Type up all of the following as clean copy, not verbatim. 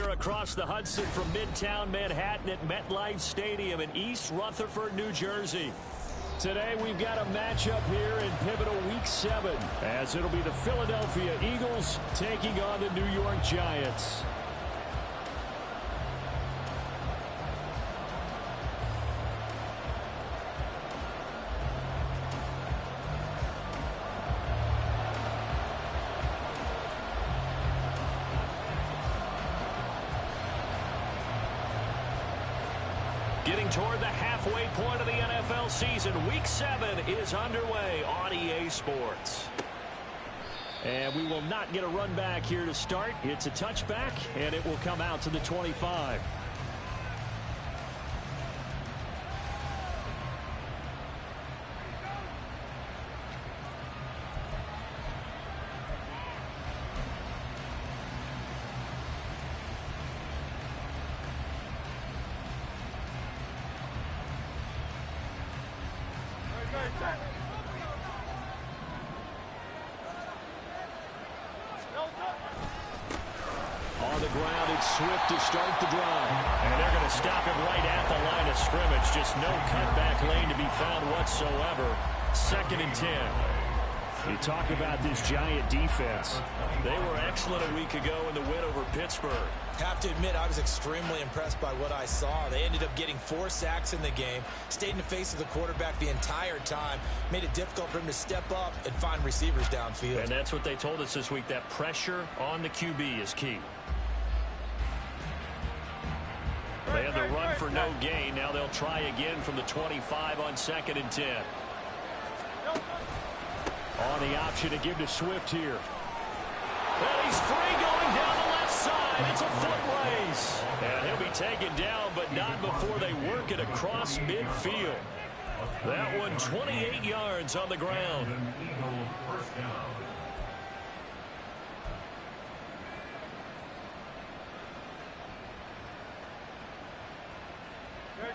here across the Hudson from Midtown Manhattan at MetLife Stadium in East Rutherford, New Jersey. Today we've got a matchup here in pivotal Week 7, as it'll be the Philadelphia Eagles taking on the New York Giants. Getting toward the halfway point of the NFL season, Week 7 is underway on EA Sports. And we will not get a run back here to start. It's a touchback, and it will come out to the 25. On the ground, it's Swift to start the drive. And they're going to stop him right at the line of scrimmage. Just no cutback lane to be found whatsoever. 2nd and 10. You talk about this Giant defense. They were excellent a week ago in the win over Pittsburgh. Have to admit, I was extremely impressed by what I saw. They ended up getting 4 sacks in the game, stayed in the face of the quarterback the entire time, made it difficult for him to step up and find receivers downfield. And that's what they told us this week, that pressure on the QB is key. They had the run for no gain. Now they'll try again from the 25 on 2nd and 10. On the option to give to Swift here. And he's free going down the left side. It's a foot race. And he'll be taken down, but not before they work it across midfield. That one 28 yards on the ground.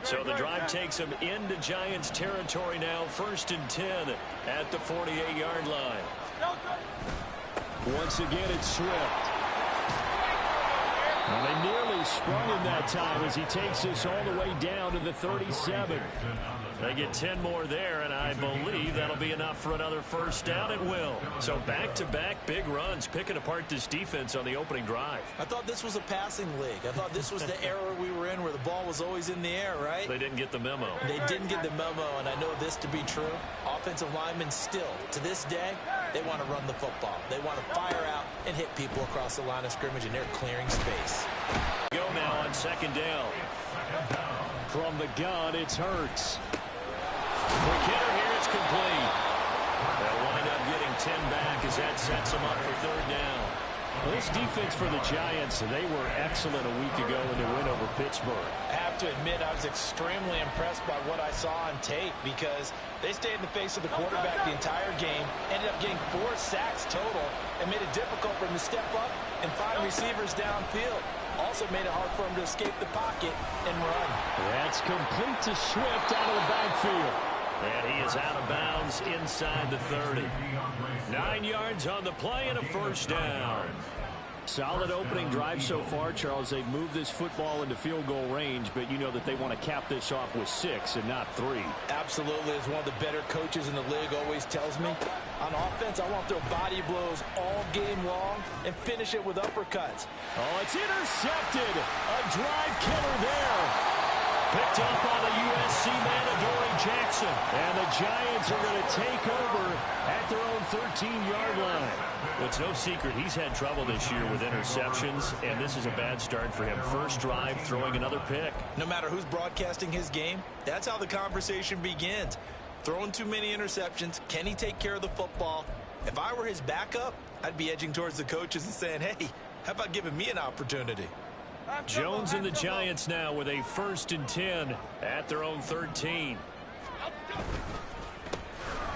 So the drive takes them into Giants territory now. 1st and 10 at the 48-yard line. Once again, it's Swift. Well, they nearly sprung him that time as he takes this all the way down to the 37. They get 10 more there, and I believe that'll be enough for another first down. It will. So back-to-back big runs, picking apart this defense on the opening drive. I thought this was a passing league. I thought this was the era we were in where the ball was always in the air, right? They didn't get the memo. They didn't get the memo, and I know this to be true. Offensive linemen still, to this day, they want to run the football. They want to fire out and hit people across the line of scrimmage, and they're clearing space. Go now on 2nd down. From the gun, it's Hurts. The kidder here is complete. They'll wind up getting 10 back as that sets them up for 3rd down. Well, this defense for the Giants, they were excellent a week ago in the win over Pittsburgh. I have to admit, I was extremely impressed by what I saw on tape because they stayed in the face of the quarterback the entire game, ended up getting 4 sacks total, and made it difficult for him to step up and find receivers downfield. Also made it hard for him to escape the pocket and run. That's complete to Swift out of the backfield. And he is out of bounds inside the 30. 9 yards on the play and a first down. Solid opening drive so far, Charles. They've moved this football into field goal range, but you know that they want to cap this off with 6 and not 3. Absolutely. As one of the better coaches in the league always tells me, on offense, I want to throw body blows all game long and finish it with uppercuts. Oh, it's intercepted. A drive killer there. Picked up on the USC man, Adoree Jackson. And the Giants are going to take over at their own 13-yard line. Well, it's no secret he's had trouble this year with interceptions, and this is a bad start for him. First drive, throwing another pick. No matter who's broadcasting his game, that's how the conversation begins. Throwing too many interceptions, can he take care of the football? If I were his backup, I'd be edging towards the coaches and saying, hey, how about giving me an opportunity? Jones and the Giants now with a 1st and 10 at their own 13.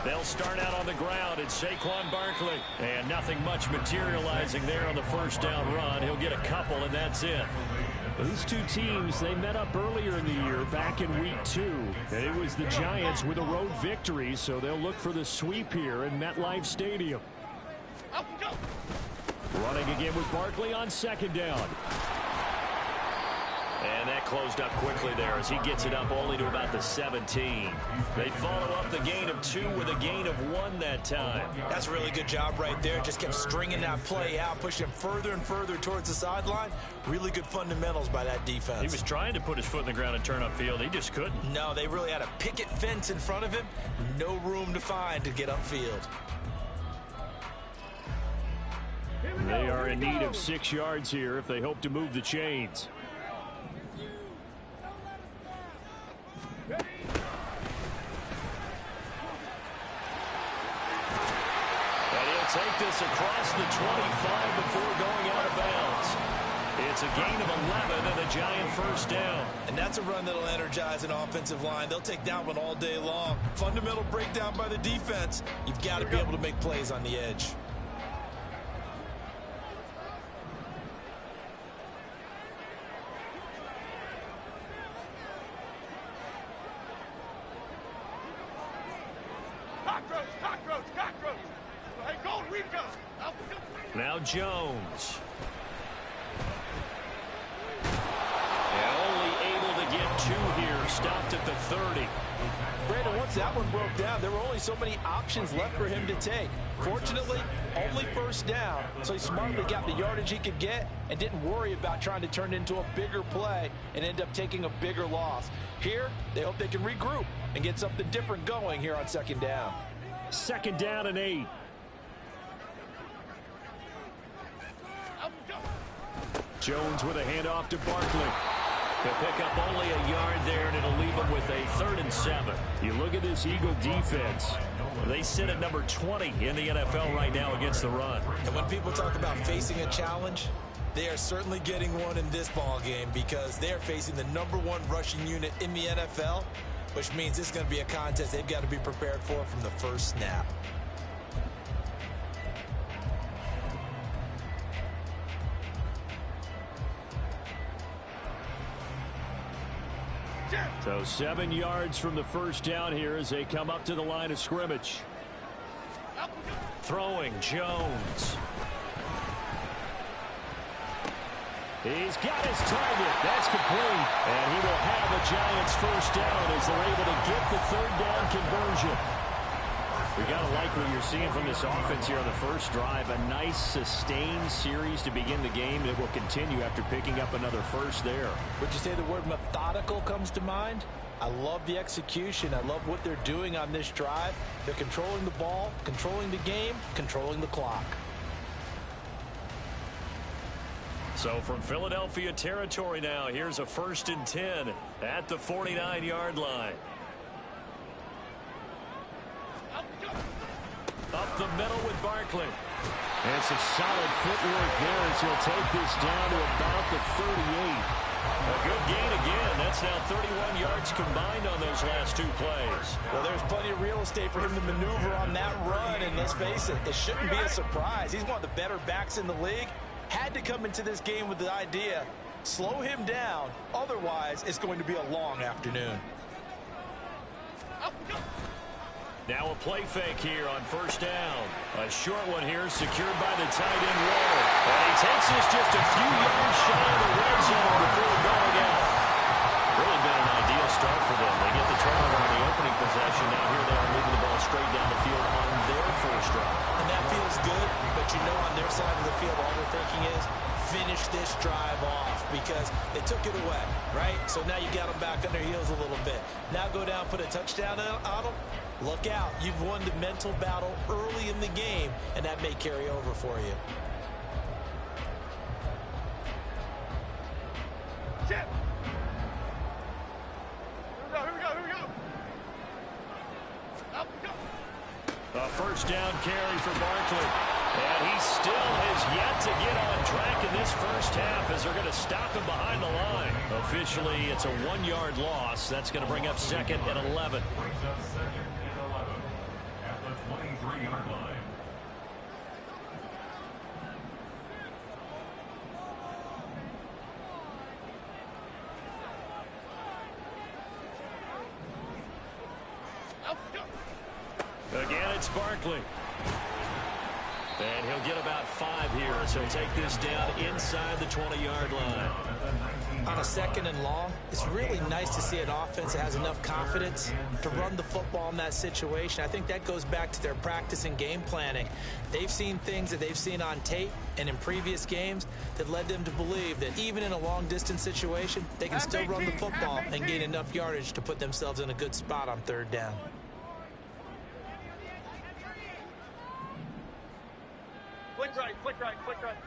They'll start out on the ground. It's Saquon Barkley. And nothing much materializing there on the first down run. He'll get a couple, and that's it. These two teams, they met up earlier in the year, back in Week 2. And it was the Giants with a road victory, so they'll look for the sweep here in MetLife Stadium. Running again with Barkley on 2nd down. And that closed up quickly there as he gets it up only to about the 17. They follow up the gain of 2 with a gain of 1 that time. That's a really good job right there. Just kept stringing that play out, pushing him further and further towards the sideline. Really good fundamentals by that defense. He was trying to put his foot in the ground and turn upfield. He just couldn't. No, they really had a picket fence in front of him. No room to find to get upfield. They are in need of 6 yards here if they hope to move the chains. Take this across the 25 before going out of bounds. It's a gain of 11 and a Giant first down. And that's a run that'll energize an offensive line. They'll take that one all day long. Fundamental breakdown by the defense. You've got to be able to make plays on the edge. Now Jones. And only able to get 2 here. Stopped at the 30. Brandon, once that one broke down, there were only so many options left for him to take. Fortunately, only first down, so he smartly got the yardage he could get and didn't worry about trying to turn it into a bigger play and end up taking a bigger loss. Here, they hope they can regroup and get something different going here on second down. Second down and 8. Jones with a handoff to Barkley. They'll pick up only a yard there, and it'll leave them with a 3rd and 7. You look at this Eagle defense. They sit at number 20 in the NFL right now against the run. And when people talk about facing a challenge, they are certainly getting one in this ball game because they're facing the #1 rushing unit in the NFL, which means it's going to be a contest they've got to be prepared for from the first snap. So 7 yards from the first down here as they come up to the line of scrimmage. Throwing Jones. He's got his target. That's complete. And he will have a Giants first down as they're able to get the 3rd down conversion. We got to like what you're seeing from this offense here on the first drive. A nice sustained series to begin the game that will continue after picking up another first there. Would you say the word methodical comes to mind? I love the execution. I love what they're doing on this drive. They're controlling the ball, controlling the game, controlling the clock. So from Philadelphia territory now, here's a 1st and 10 at the 49-yard line. Up the middle with Barkley. And some solid footwork there as he'll take this down to about the 38. A good gain again. That's now 31 yards combined on those last 2 plays. Well, there's plenty of real estate for him to maneuver on that run. And let's face it, it shouldn't be a surprise. He's one of the better backs in the league. Had to come into this game with the idea, slow him down. Otherwise, it's going to be a long afternoon. Now a play fake here on first down. A short one here secured by the tight end Wall. And he takes this just a few yards shy of the red zone before going out. Really been an ideal start for them. They get the turnover on the opening possession. Now here they are moving the ball straight down the field on their first drive. And that feels good, but you know on their side of the field all they're thinking is finish this drive off because they took it away, right? So now you got them back on their heels a little bit. Now go down, put a touchdown on them. Look out. You've won the mental battle early in the game, and that may carry over for you. Here we go. Up we go. A first down carry for Barkley. And he still has yet to get on track in this first half as they're going to stop him behind the line. Officially, it's a 1-yard loss. That's going to bring up 2nd and 11. At the 23-yard line. Again, it's Barkley. And he'll get about 5 here as he'll take this down inside the 20-yard line. on a 2nd and long, it's really nice to see an offense that has enough confidence to run the football in that situation. I think that goes back to their practice and game planning. They've seen things that they've seen on tape and in previous games that led them to believe that even in a long-distance situation, they can still run the football and gain enough yardage to put themselves in a good spot on 3rd down. Flick right, flick right, flick right.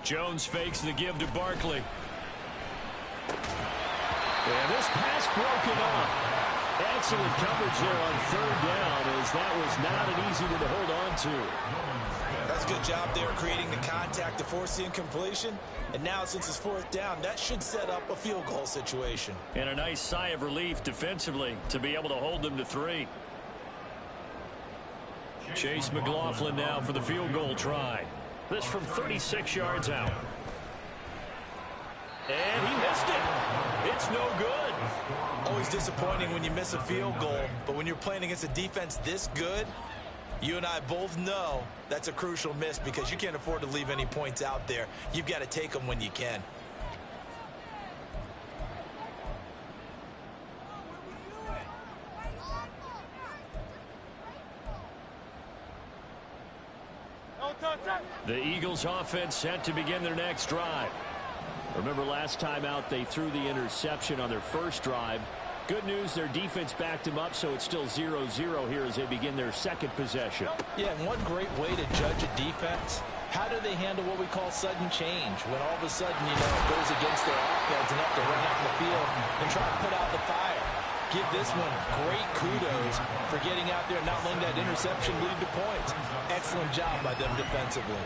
Jones fakes the give to Barkley. And this pass broken off. Excellent coverage there on 3rd down, as that was not an easy one to hold on to. That's a good job there creating the contact to force the incompletion. And now since it's 4th down, that should set up a field goal situation. And a nice sigh of relief defensively to be able to hold them to 3. Chase McLaughlin now for the field goal try. This from 36 yards out. And he missed it. It's no good. Always disappointing when you miss a field goal, but when you're playing against a defense this good, you and I both know that's a crucial miss because you can't afford to leave any points out there. You've got to take them when you can. The Eagles offense set to begin their next drive. Remember last time out they threw the interception on their first drive. Good news, their defense backed them up, so it's still 0-0 here as they begin their 2nd possession. Yeah, and one great way to judge a defense, how do they handle what we call sudden change? When all of a sudden, it goes against their offense and have to run out in the field and try to put out the fire. Give this one great kudos for getting out there and not letting that interception lead to points. Excellent job by them defensively.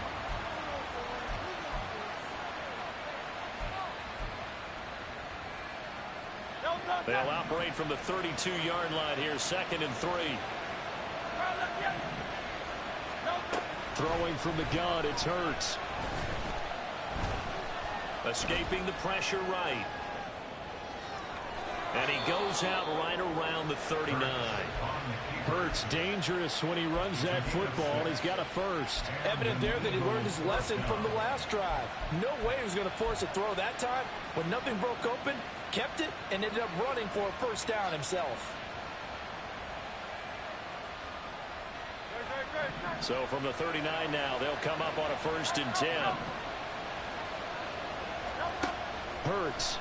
They'll operate from the 32-yard line here, 2nd and 3. Throwing from the gun, it's Hurts. Escaping the pressure right. And he goes out right around the 39. Hurts dangerous when he runs that football. He's got a first. Evident there that he learned his lesson from the last drive. No way he was going to force a throw that time. When nothing broke open, kept it, and ended up running for a first down himself. So from the 39 now, they'll come up on a 1st and 10. Hurts.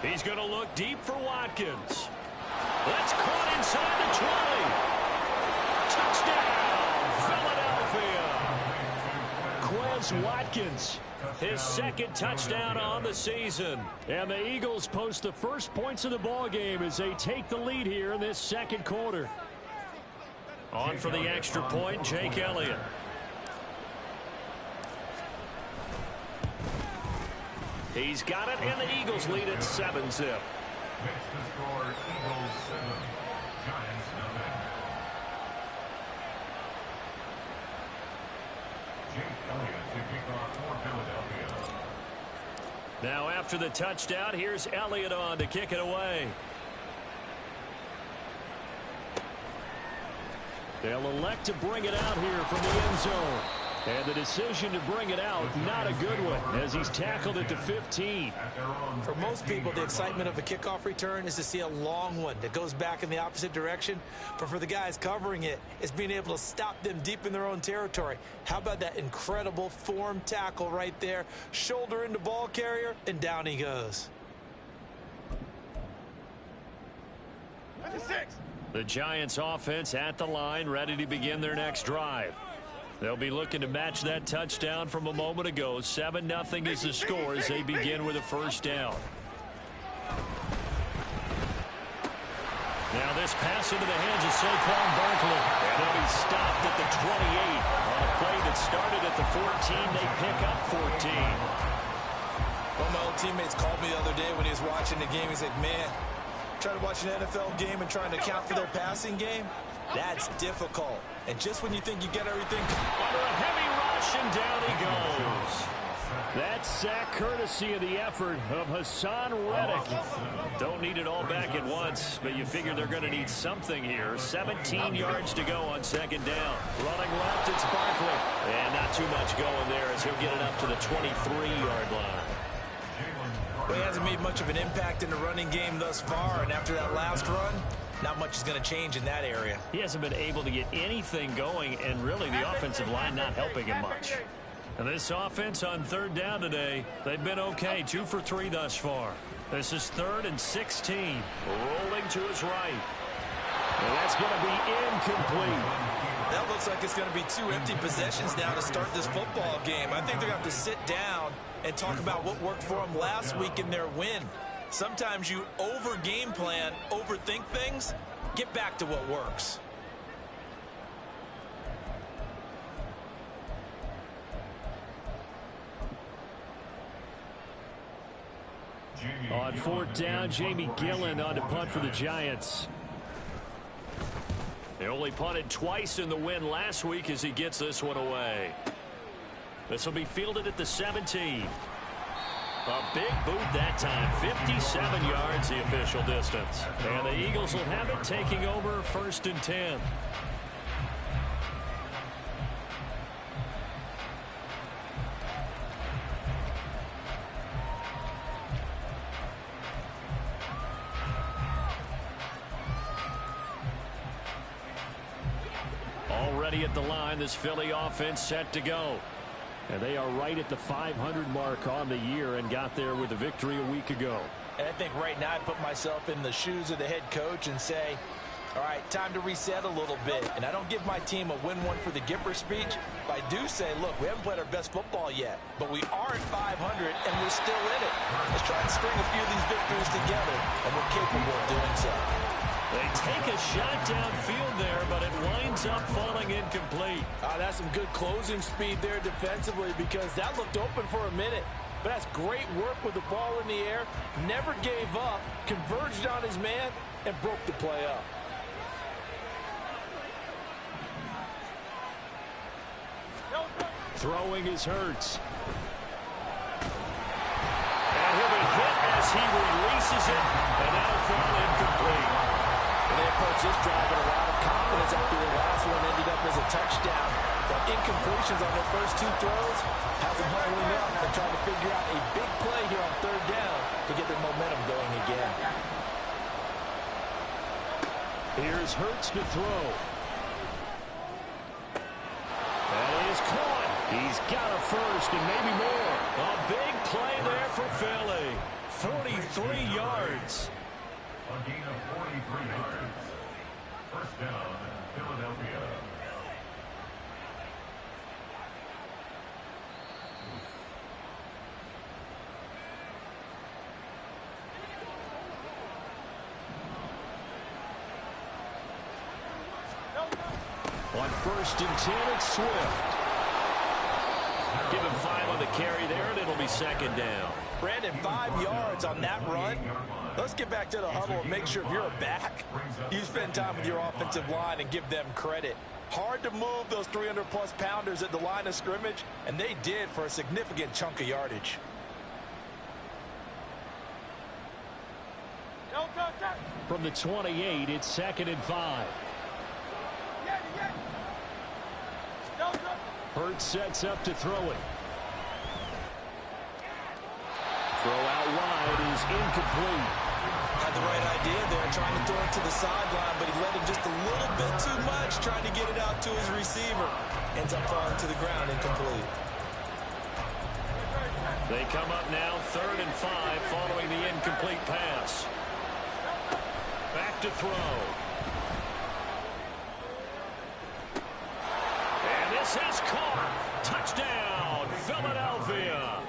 He's going to look deep for Watkins. That's caught inside the 20. Touchdown, Philadelphia. Quez Watkins, his 2nd touchdown on the season. And the Eagles post the first points of the ball game as they take the lead here in this 2nd quarter. On for the extra point, Jake Elliott. He's got it, and the Eagles lead at 7-zip. Next to score, Eagles 7, Giants nothing. Jake Elliott to kick off for Philadelphia. Now after the touchdown, here's Elliott on to kick it away. They'll elect to bring it out here from the end zone. And the decision to bring it out, not a good one, as he's tackled it to 15. For most people, the excitement of a kickoff return is to see a long one that goes back in the opposite direction. But for the guys covering it, it's being able to stop them deep in their own territory. How about that incredible form tackle right there? Shoulder into ball carrier, and down he goes. That's a 6. The Giants offense at the line, ready to begin their next drive. They'll be looking to match that touchdown from a moment ago. 7-0 is the score as they begin with a first down. Now this pass into the hands of Saquon Barkley. And he'll be stopped at the 28. On a play that started at the 14, they pick up 14. One of my old teammates called me the other day when he was watching the game. He's like, man, trying to watch an NFL game and trying to account for their passing game? That's difficult. And just when you think you get everything under a heavy rush, and down he goes. That sack courtesy of the effort of Hassan Reddick. Don't need it all back at once, but you figure they're going to need something here. 17 yards to go on second down. Running left, it's Barkley. And not too much going there as he'll get it up to the 23-yard line. Well, he hasn't made much of an impact in the running game thus far, and after that last run, not much is going to change in that area. He hasn't been able to get anything going, and really the offensive line not helping him much. And this offense on third down today, they've been okay, 2 for 3 thus far. This is 3rd and 16. Rolling to his right. And that's going to be incomplete. That looks like it's going to be 2 empty possessions now to start this football game. I think they're going to have to sit down and talk about what worked for them last week in their win. Sometimes you over-game plan, overthink things. Get back to what works. On 4th down, Jamie Gillen on to punt for the Giants. They only punted twice in the win last week as he gets this one away. This will be fielded at the 17. A big boot that time, 57 yards the official distance. And the Eagles will have it taking over 1st and 10. Already at the line, this Philly offense set to go. And they are right at the 500 mark on the year and got there with a victory a week ago. And I think right now I put myself in the shoes of the head coach and say, all right, time to reset a little bit. And I don't give my team a win one for the Gipper speech, but I do say, look, we haven't played our best football yet, but we are at 500 and we're still in it. Let's try and string a few of these victories together, and we're capable of doing so. They take a shot downfield there, but it winds up falling incomplete. That's some good closing speed there defensively because that looked open for a minute. But that's great work with the ball in the air. Never gave up, converged on his man, and broke the play up. Throwing is Hurts. And he'll be hit as he releases it, and that'll fall incomplete. They approach this drive with a lot of confidence after the last one ended up as a touchdown. But incompletions on their first 2 throws has them huddling up and trying to figure out a big play here on 3rd down to get their momentum going again. Here's Hurts to throw. That is caught. He's got a first and maybe more. A big play there for Philly. 43 yards. A gain of 43 yards. 1st down, Philadelphia. On 1st and 10, it's Swift. Give him 5 on the carry there, and it'll be 2nd down. Brandon, 5 yards on that run. Let's get back to the huddle and make sure if you're a back, you spend time with your offensive line and give them credit. Hard to move those 300-plus pounders at the line of scrimmage, and they did for a significant chunk of yardage. From the 28, it's 2nd and 5. Hurts sets up to throw it. Throw out wide is incomplete. Had the right idea there, trying to throw it to the sideline, but he led him just a little bit too much, trying to get it out to his receiver. Ends up falling to the ground, incomplete. They come up now 3rd and 5 following the incomplete pass. Back to throw. And this is caught. Touchdown, Philadelphia.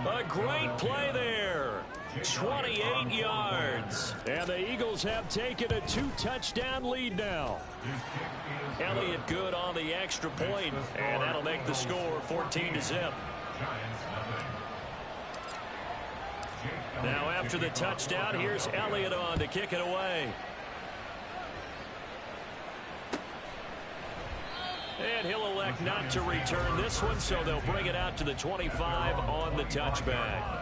A great play there. 28 yards. And the Eagles have taken a 2-touchdown lead now. Elliott good on the extra point, and that'll make the score 14-0. Now after the touchdown, here's Elliott on to kick it away. And he'll elect not to return this one, so they'll bring it out to the 25 on the touchback.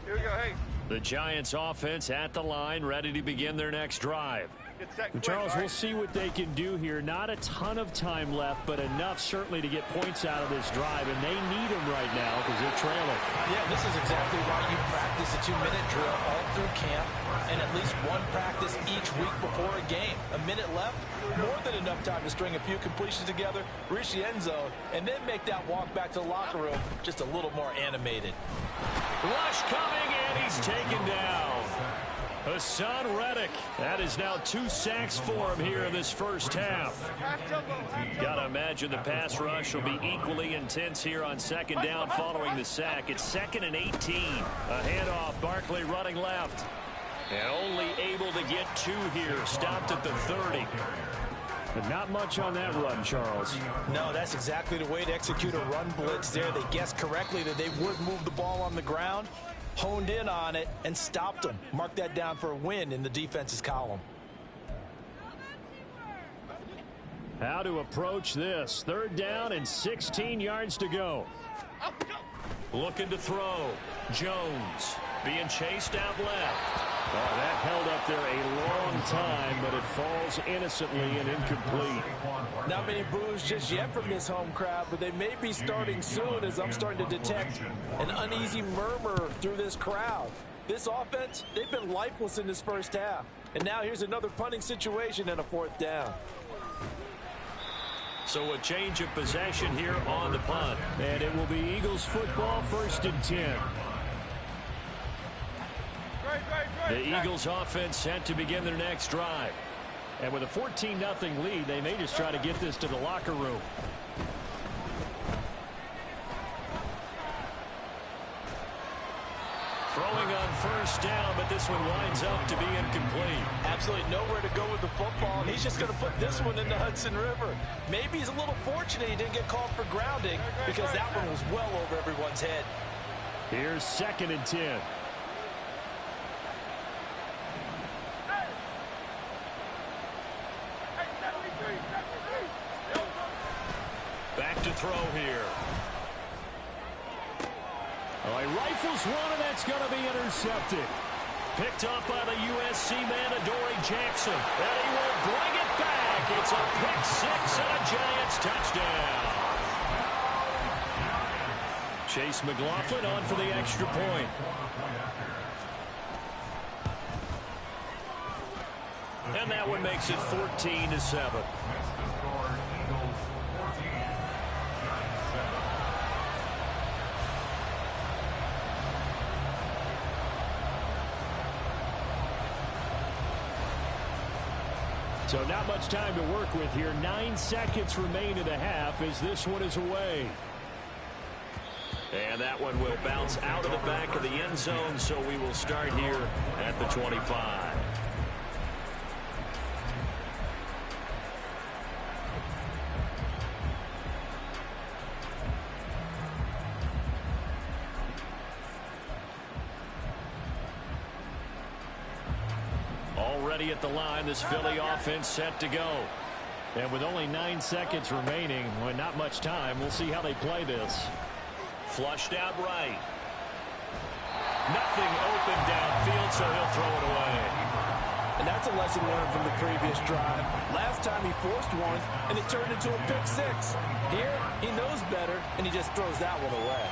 Here we go, hey. The Giants offense at the line, ready to begin their next drive. Get set quick, Charles, all right? we'll see what they can do here. Not a ton of time left, but enough certainly to get points out of this drive, and they need them right now because they're trailing. Yeah, this is exactly why you practice a 2-minute drill all through camp and at least one practice each week before a game. A minute left, more than enough time to string a few completions together, reach the end zone, and then make that walk back to the locker room just a little more animated. Rush coming, and he's taken down. Hassan Reddick. That is now 2 sacks for him here in this first half. Gotta imagine the pass rush will be equally intense here on second down following the sack. It's 2nd and 18. A handoff, Barkley running left. And only able to get 2 here. Stopped at the 30. But not much on that run, Charles. No, that's exactly the way to execute a run blitz there. They guessed correctly that they would move the ball on the ground, honed in on it, and stopped them. Mark that down for a win in the defense's column. How to approach this. 3rd down and 16 yards to go. Looking to throw. Jones being chased out left. Oh, that held up there a long time, but it falls innocently and incomplete. Not many boos just yet from this home crowd, but they may be starting soon as I'm starting to detect an uneasy murmur through this crowd. This offense, they've been lifeless in this first half. And now here's another punting situation and a 4th down. So a change of possession here on the punt. And it will be Eagles football, 1st and 10. The Eagles offense set to begin their next drive. And with a 14-0 lead, they may just try to get this to the locker room. Throwing on 1st down, but this one winds up to be incomplete. Absolutely nowhere to go with the football, and he's just going to put this one in the Hudson River. Maybe he's a little fortunate he didn't get called for grounding because that one was well over everyone's head. Here's 2nd and 10. Back to throw here. Oh, he rifles one, and that's going to be intercepted. Picked up by the USC man, Adoree Jackson. And he will bring it back. It's a pick-6 and a Giants touchdown. Chase McLaughlin on for the extra point. And that one makes it 14-7. So not much time to work with here. 9 seconds remain in the half as this one is away. And that one will bounce out of the back of the end zone, so we will start here at the 25. Already at the line, this Philly offense set to go. And with only 9 seconds remaining, well, not much time, we'll see how they play this. Flushed out right. Nothing open downfield, so he'll throw it away. And that's a lesson learned from the previous drive. Last time he forced one, and it turned into a pick-6. Here, he knows better, and he just throws that one away.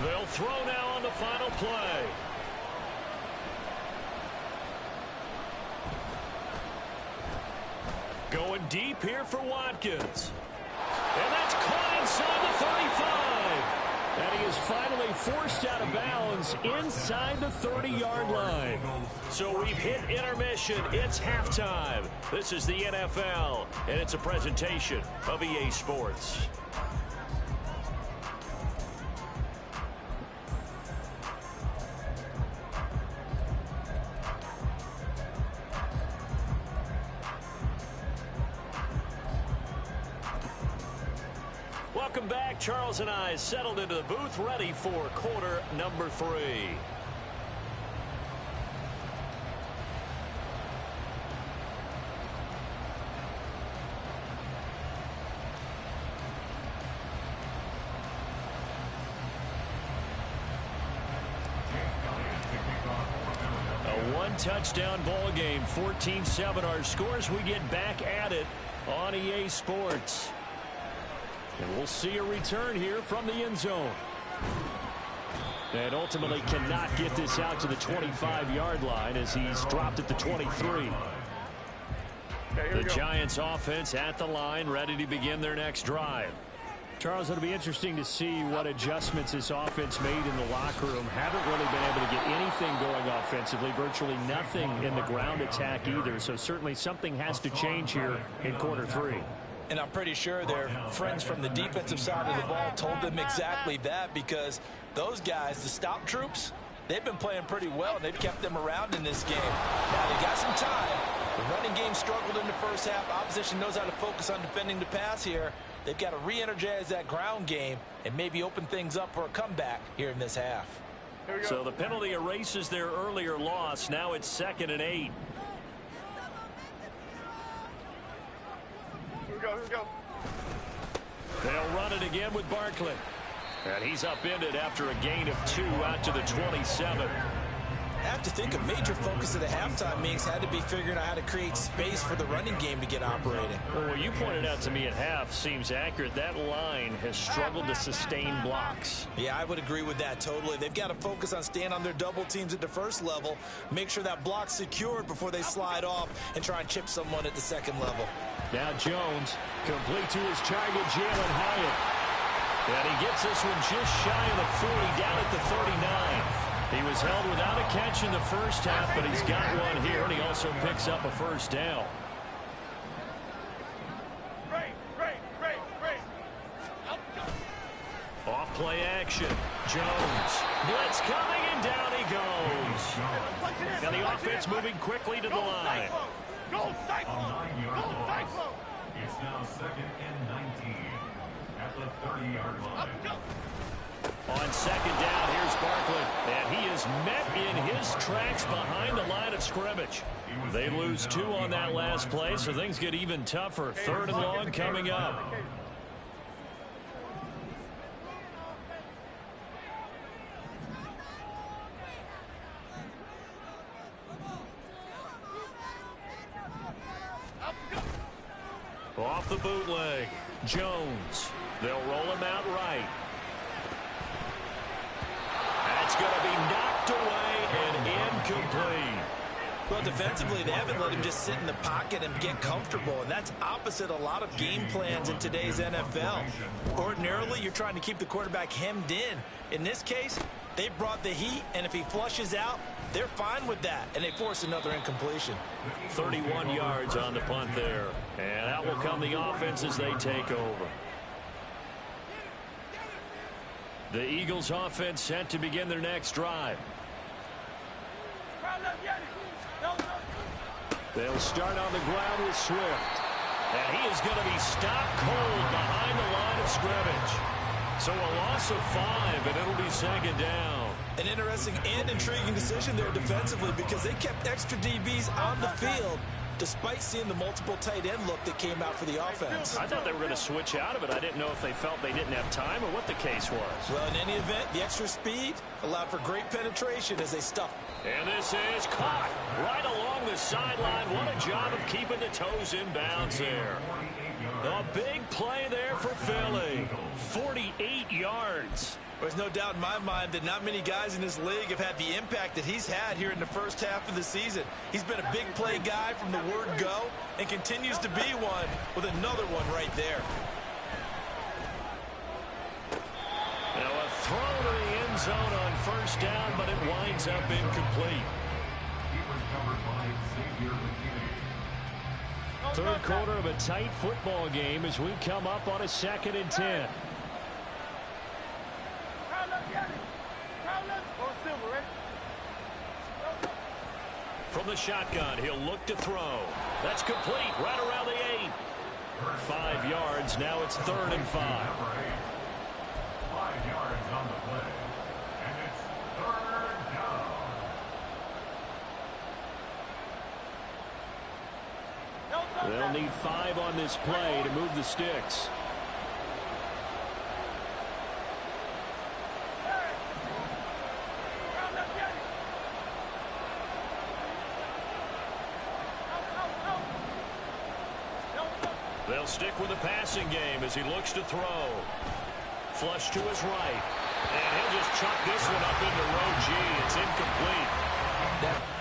They'll throw now on the final play. Going deep here for Watkins. And that's caught inside the 35. And he is finally forced out of bounds inside the 30-yard line. So we've hit intermission. It's halftime. This is the NFL, and it's a presentation of EA Sports. Welcome back. Charles and I settled into the booth, ready for quarter number 3. A one-touchdown ball game, 14-7 our scores. We get back at it on EA Sports. And we'll see a return here from the end zone. And ultimately cannot get this out to the 25-yard line as he's dropped at the 23. The Giants offense at the line, ready to begin their next drive. Charles, it'll be interesting to see what adjustments this offense made in the locker room. Haven't really been able to get anything going offensively, virtually nothing in the ground attack either. So certainly something has to change here in quarter 3. And I'm pretty sure their friends from the defensive side of the ball told them exactly that, because those guys, the stop troops, they've been playing pretty well, and they've kept them around in this game. Now, they got some time. The running game struggled in the first half. Opposition knows how to focus on defending the pass here. They've got to re-energize that ground game and maybe open things up for a comeback here in this half. So the penalty erases their earlier loss. Now it's 2nd and 8. Here we go. They'll run it again with Barkley. And he's upended after a gain of 2 out to the 27. I have to think a major focus of the halftime meetings had to be figuring out how to create space for the running game to get operating. Well, what you pointed out to me at half seems accurate. That line has struggled to sustain blocks. Yeah, I would agree with that totally. They've got to focus on staying on their double teams at the first level, make sure that block's secured before they slide off and try and chip someone at the second level. Now Jones, complete to his target, Jalen Hyatt. And he gets this one just shy of the 40, down at the 39. He was held without a catch in the first half, but he's got one here, and he also picks up a first down. Off play action. Jones. Blitz coming, and down he goes. And the offense moving quickly to the line. Go Cyclone! Go Cyclone! It's now 2nd and 19 at the 30-yard line. On second down, here's Barkley. And he is met in his tracks behind the line of scrimmage. They lose 2 on that last play, so things get even tougher. 3rd and long coming up. Off the bootleg. Jones. They'll roll him out right. That's going to be knocked away and incomplete. Well, defensively, they haven't let him just sit in the pocket and get comfortable, and that's opposite a lot of game plans in today's NFL. Ordinarily, you're trying to keep the quarterback hemmed in. In this case, they brought the heat, and if he flushes out, they're fine with that, and they force another incompletion. 31 yards on the punt there, and out will come the offense as they take over. The Eagles offense set to begin their next drive. They'll start on the ground with Swift. And he is going to be stopped cold behind the line of scrimmage. So a loss of 5, and it'll be 2nd down. An interesting and intriguing decision there defensively, because they kept extra DBs on the field despite seeing the multiple tight end look that came out for the offense. I thought they were going to switch out of it. I didn't know if they felt they didn't have time or what the case was. Well, in any event, the extra speed allowed for great penetration as they stuffed. And this is caught right along the sideline. What a job of keeping the toes in bounds there. A big play there for Philly. 48 yards. There's no doubt in my mind that not many guys in this league have had the impact that he's had here in the first half of the season. He's been a big play guy from the word go and continues to be one with another one right there. Now a throw to the end zone on first down, but it winds up incomplete. Third quarter of a tight football game as we come up on a 2nd and 10. From the shotgun, he'll look to throw. That's complete right around the 8. 5 yards yards. Now it's 3rd and 5. Number 8. 5 yards on the play. And it's 3rd down. They'll need 5 on this play to move the sticks. They'll stick with the passing game as he looks to throw. Flush to his right. And he'll just chuck this one up into row G. It's incomplete.